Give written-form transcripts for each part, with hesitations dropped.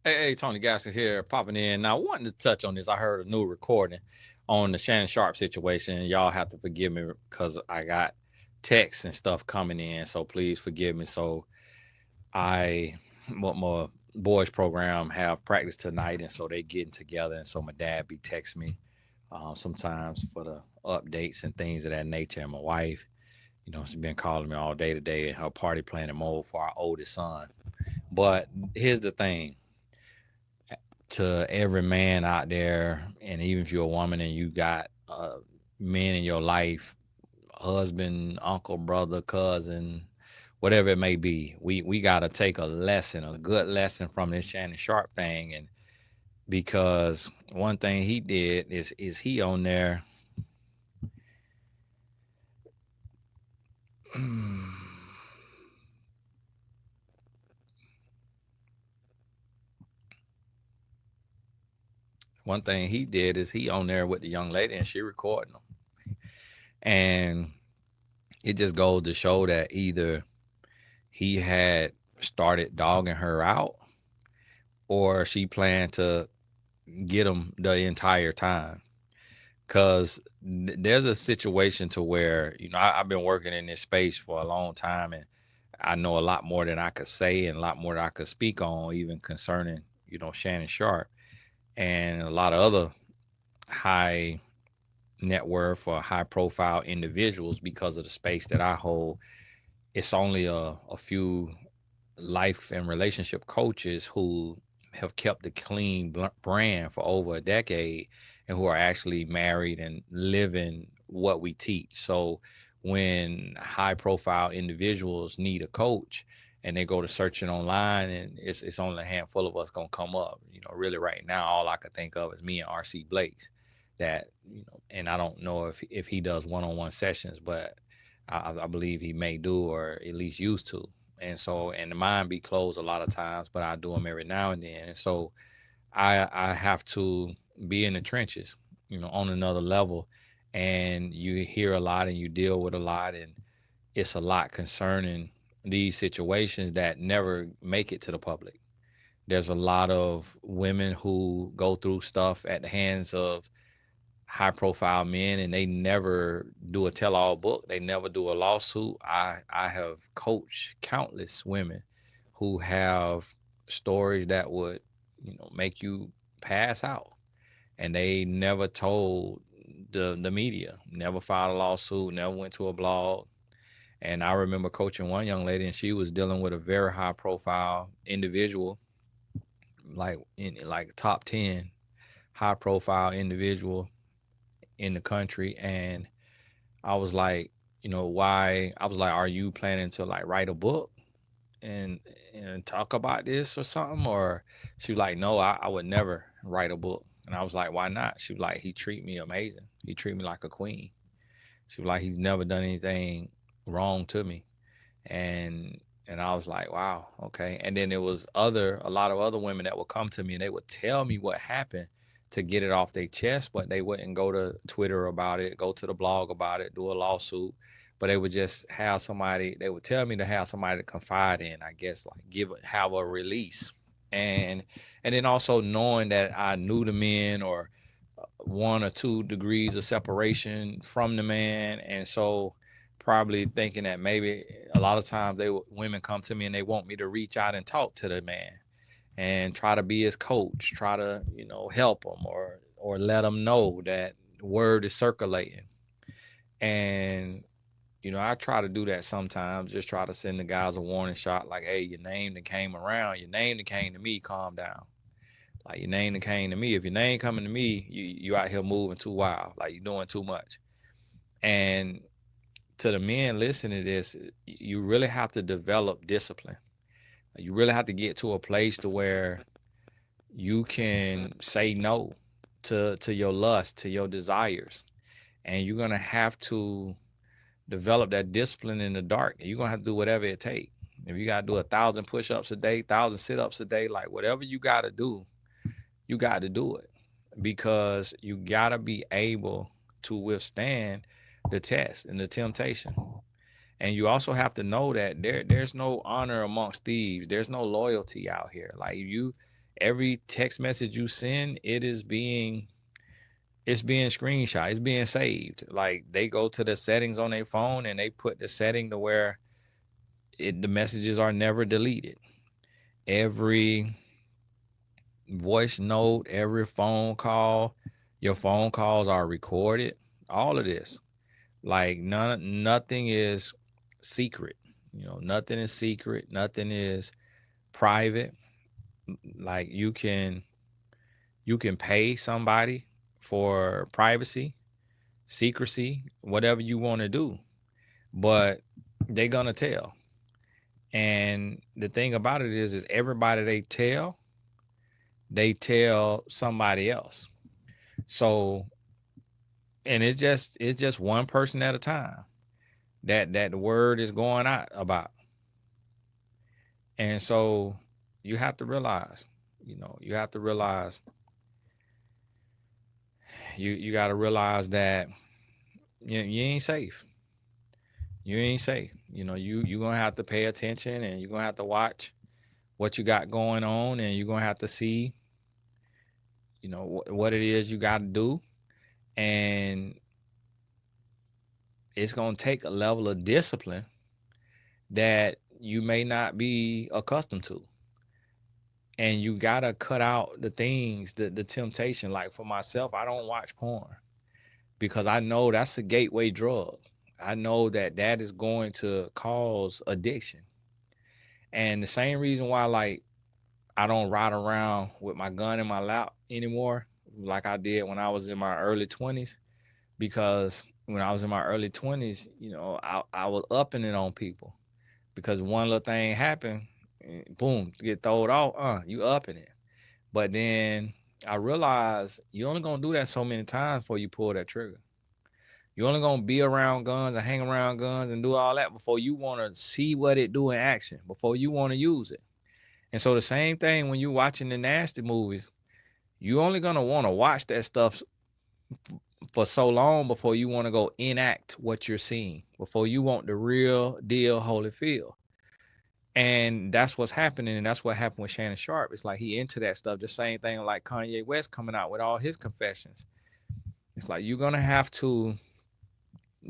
Hey, Tony Gaskins here, popping in. Now, wanting to touch on this, I heard a new recording on the Shannon Sharpe situation. Y'all have to forgive me because I got texts and stuff coming in, so please forgive me. So I, what my boys program have practice tonight, and so they getting together, and so my dad be texting me sometimes for the updates and things of that nature. And my wife, she's been calling me all day today in her party planning mode for our oldest son. But here's the thing to every man out there, and even if you're a woman and you got men in your life, husband, uncle, brother, cousin, whatever it may be, we got to take a lesson, a good lesson from this Shannon Sharp thing. And because one thing he did is he on there. One thing he did is he on there with the young lady and she recording him. And it just goes to show that either he had started dogging her out or she planned to get him the entire time. Cause there's a situation to where, I've been working in this space for a long time, and I know a lot more than I could say and a lot more that I could speak on, even concerning, Shannon Sharp and a lot of other high net worth or high profile individuals because of the space that I hold. It's only a few life and relationship coaches who have kept the clean brand for over a decade and who are actually married and living what we teach. So when high profile individuals need a coach and they go to searching online, and it's only a handful of us gonna come up. Really right now all I could think of is me and RC Blake's that, and I don't know if he does one-on-one sessions, but I believe he may do, or at least used to. And so, and the mind be closed a lot of times, but I do them every now and then. And so I have to be in the trenches, on another level. And you hear a lot and you deal with a lot, and it's a lot concerning these situations that never make it to the public. There's a lot of women who go through stuff at the hands of high profile men, and they never do a tell all book. They never do a lawsuit. I have coached countless women who have stories that would, make you pass out. And they never told the media, never filed a lawsuit, never went to a blog. And I remember coaching one young lady, and she was dealing with a very high profile individual, like in like top 10 high profile individual in the country. And I was like, why? I was like, are you planning to like write a book and talk about this or something? Or she was like, no, I would never write a book. And I was like, why not? She was like, he treat me amazing. He treat me like a queen. She was like, he's never done anything wrong to me. And I was like, wow, okay. And then there was a lot of other women that would come to me and they would tell me what happened to get it off their chest, but they wouldn't go to Twitter about it, go to the blog about it, do a lawsuit. But they would just have somebody, they would tell me to have somebody to confide in, I guess, like have a release. And and then also knowing that I knew the men, or 1 or 2 degrees of separation from the man. And so probably thinking that maybe a lot of times women come to me and they want me to reach out and talk to the man and try to be his coach, try to, help him, or let him know that word is circulating. And I try to do that sometimes, just try to send the guys a warning shot like, hey, your name that came around, your name that came to me, calm down. Like, your name that came to me, if your name coming to me, you out here moving too wild, like you're doing too much. And to the men listening to this, you really have to develop discipline. You really have to get to a place to where you can say no to your lust, to your desires. And you're gonna have to develop that discipline in the dark. You're gonna have to do whatever it takes. If you gotta do 1,000 push-ups a day, 1,000 sit-ups a day, like whatever you gotta do, you got to do it, because you gotta be able to withstand the test and the temptation. And you also have to know that there's no honor amongst thieves. There's no loyalty out here. Like, Every text message you send, it's being screenshot, it's being saved. Like they go to the settings on their phone and they put the setting to where the messages are never deleted. Every voice note, every phone call, your phone calls are recorded. All of this, like nothing is secret. Nothing is secret. Nothing is private. Like you can pay somebody for privacy, secrecy, whatever you want to do, but they're gonna tell. And the thing about it is everybody they tell somebody else. So, and it's just one person at a time that the word is going out about. And so you have to realize, you have to realize you got to realize that you ain't safe. You ain't safe. You're gonna have to pay attention, and you're gonna have to watch what you got going on, and you're gonna have to see, what it is you got to do. And it's gonna take a level of discipline that you may not be accustomed to. And you gotta cut out the things, the temptation. Like for myself, I don't watch porn because I know that's a gateway drug. I know that is going to cause addiction. And the same reason why, like, I don't ride around with my gun in my lap anymore, like I did when I was in my early 20s, because when I was in my early 20s, I was upping it on people because one little thing happened, boom, get thrown off, you upping it. But then I realized you only gonna do that so many times before you pull that trigger. You're only gonna be around guns and hang around guns and do all that before you want to see what it do in action, before you want to use it. And so the same thing when you're watching the nasty movies, you only gonna want to watch that stuff for so long before you want to go enact what you're seeing, before you want the real deal Holyfield. And that's what's happening, and that's what happened with Shannon Sharpe. It's like he into that stuff. The same thing like Kanye West coming out with all his confessions. It's like you're gonna have to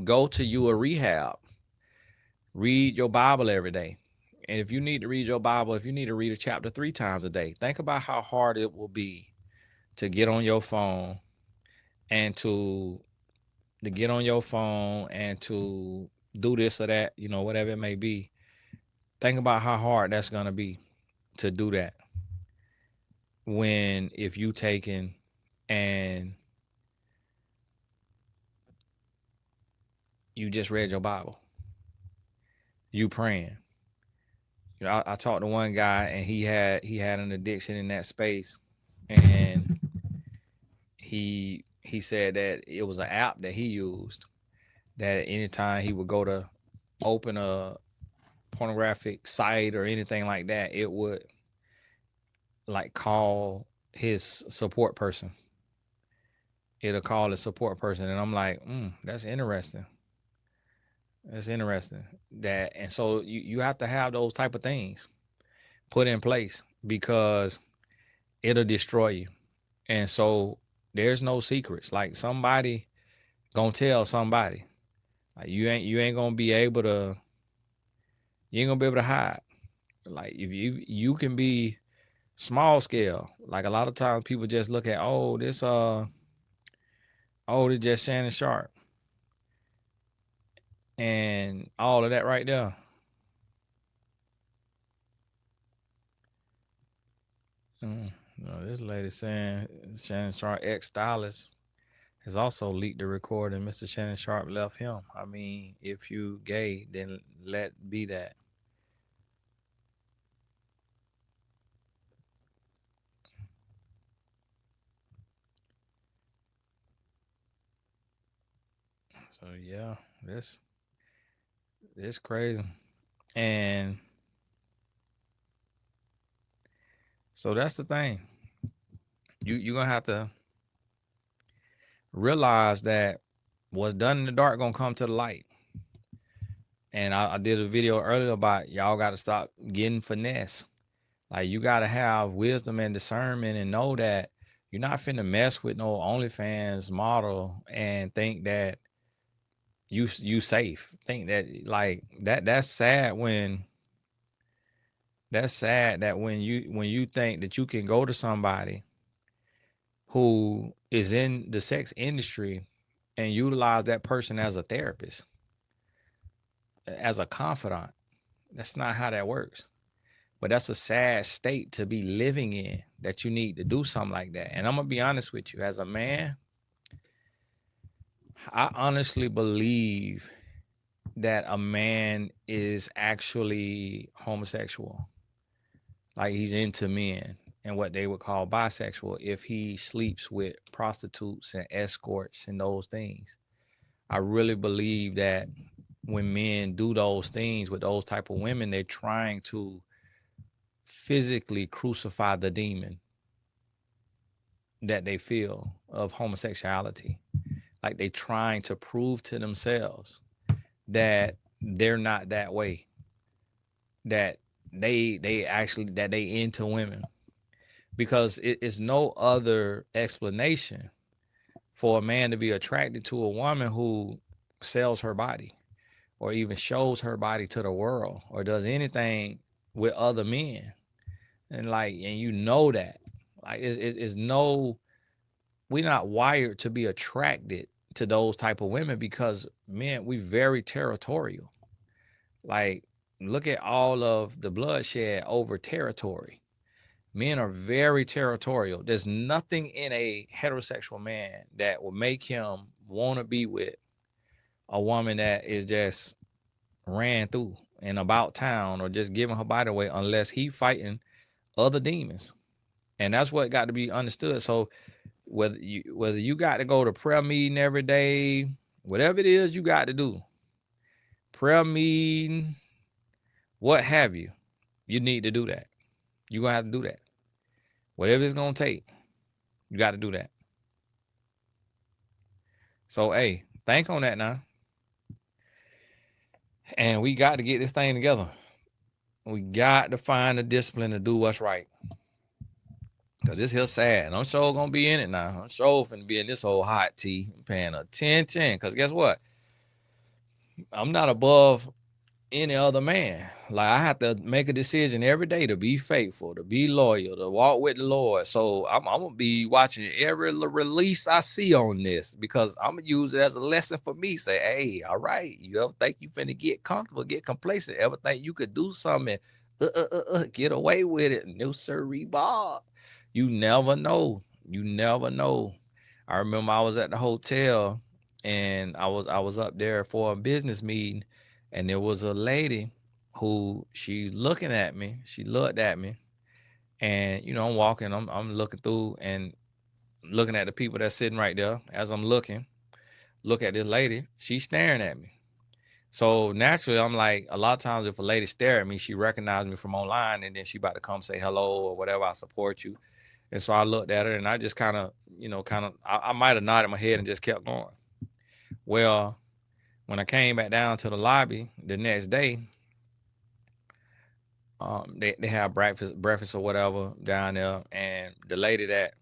go to you a rehab, read your Bible every day. And if you need to read your Bible, if you need to read a chapter 3 times a day, think about how hard it will be to get on your phone and to get on your phone and to do this or that, whatever it may be. Think about how hard that's going to be to do that when if you taking and you just read your Bible, you praying. I talked to one guy and he had an addiction in that space, and he said that it was an app that he used, that anytime he would go to open a pornographic site or anything like that, it would like call his support person. It'll call the support person. And I'm like, that's interesting. That's interesting. And so you have to have those type of things put in place because it'll destroy you. And so there's no secrets. Like somebody gonna tell somebody. Like you ain't gonna be able to hide. Like if you can be small scale. Like a lot of times people just look at, this just Shannon Sharpe and all of that right there. This lady saying Shannon Sharpe ex-stylist has also leaked the recording Mr. Shannon Sharpe left him. I mean, if you gay, then let be that. So yeah, this crazy. And so that's the thing. You're gonna have to realize that what's done in the dark gonna come to the light. And I did a video earlier about y'all got to stop getting finesse. Like you gotta have wisdom and discernment and know that you're not finna mess with no OnlyFans model and think that you safe. Think that like that's sad when you think that you can go to somebody who is in the sex industry and utilize that person as a therapist, as a confidant. That's not how that works. But that's a sad state to be living in, that you need to do something like that. And I'm gonna be honest with you, as a man, I honestly believe that a man is actually homosexual. Like he's into men and what they would call bisexual if he sleeps with prostitutes and escorts and those things. I really believe that when men do those things with those type of women, they're trying to physically crucify the demon that they feel of homosexuality. Like they trying to prove to themselves that they're not that way, that they into women, because it is no other explanation for a man to be attracted to a woman who sells her body or even shows her body to the world or does anything with other men. And you know that, like it's no, we're not wired to be attracted to those type of women because men, we very territorial. Like look at all of the bloodshed over territory. Men are very territorial. There's nothing in a heterosexual man that will make him want to be with a woman that is just ran through and about town or just giving her body away unless he fighting other demons. And that's what got to be understood. So whether you got to go to prayer meeting every day, whatever it is you got to do, prayer meeting, what have you, you need to do that. You're gonna have to do that. Whatever it's gonna take, you got to do that. So hey, think on that now. And we got to get this thing together. We got to find the discipline to do what's right. Cause this here sad. And I'm sure gonna be in it now. I'm sure finna be in this whole hot tea, paying attention. Cause guess what? I'm not above any other man. Like I have to make a decision every day to be faithful, to be loyal, to walk with the Lord. So I'm gonna be watching every release I see on this because I'm gonna use it as a lesson for me. Say, hey, all right, you ever think you finna get comfortable, get complacent, ever think you could do something, get away with it? No sirree, Bob. You never know. You never know. I remember I was at the hotel and I was up there for a business meeting, and there was a lady who she looking at me. She looked at me, and I'm walking. I'm looking through and looking at the people that's sitting right there. As I'm looking, look at this lady. She's staring at me. So naturally, I'm like, a lot of times if a lady stare at me, she recognized me from online, and then she about to come say hello or whatever. I support you. And so I looked at her, and I just I might have nodded my head and just kept going. Well, when I came back down to the lobby the next day, they have breakfast or whatever down there, and the lady that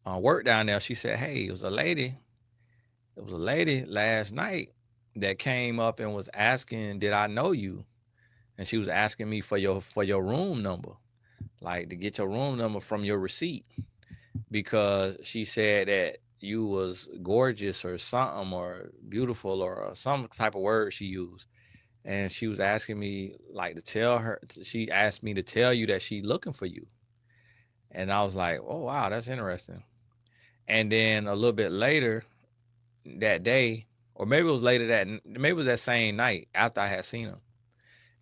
worked down there, she said, "Hey, it was a lady last night that came up and was asking, did I know you?" And she was asking me for your room number, like to get your room number from your receipt, because she said that you was gorgeous or something or beautiful or some type of word she used. And she was asking me like to tell her, she asked me to tell you that she looking for you. And I was like, oh wow, that's interesting. And then a little bit later that day, or maybe it was that same night after I had seen her.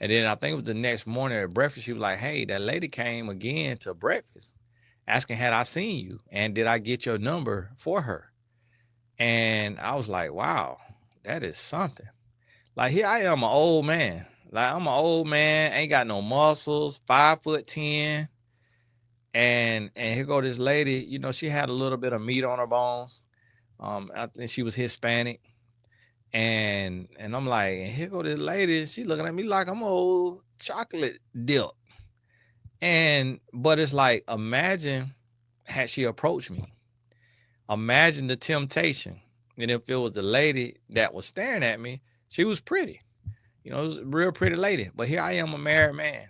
And then I think it was the next morning at breakfast, she was like, hey, that lady came again to breakfast asking had I seen you and did I get your number for her. And I was like, wow, that is something. Like here I am, an old man. Like I'm an old man, ain't got no muscles, 5'10", and here go this lady. She had a little bit of meat on her bones. I think she was Hispanic, and I'm like, and here go this lady. She looking at me like I'm old chocolate dip, But it's like, imagine had she approached me. Imagine the temptation. And if it was the lady that was staring at me, she was pretty. You know, it was a real pretty lady. But here I am, a married man.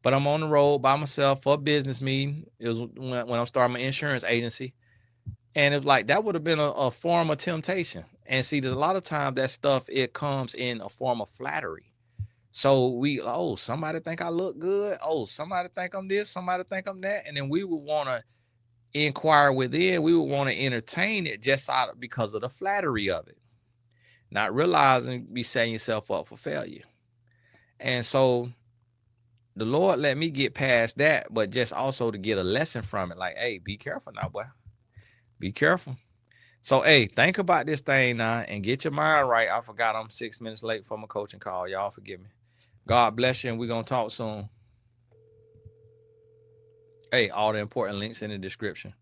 But I'm on the road by myself for a business meeting. It was when I'm starting my insurance agency. And it's like that would have been a form of temptation. And see, there's a lot of times that stuff, it comes in a form of flattery. So somebody think I look good. Oh, somebody think I'm this, somebody think I'm that. And then we would want to inquire within, we would want to entertain it just because of the flattery of it. Not realizing be setting yourself up for failure. And so the Lord let me get past that, but just also to get a lesson from it. Like, hey, be careful now, boy. Be careful. So, hey, think about this thing now and get your mind right. I forgot I'm 6 minutes late for my coaching call. Y'all forgive me. God bless you, and we're going to talk soon. Hey, all the important links in the description.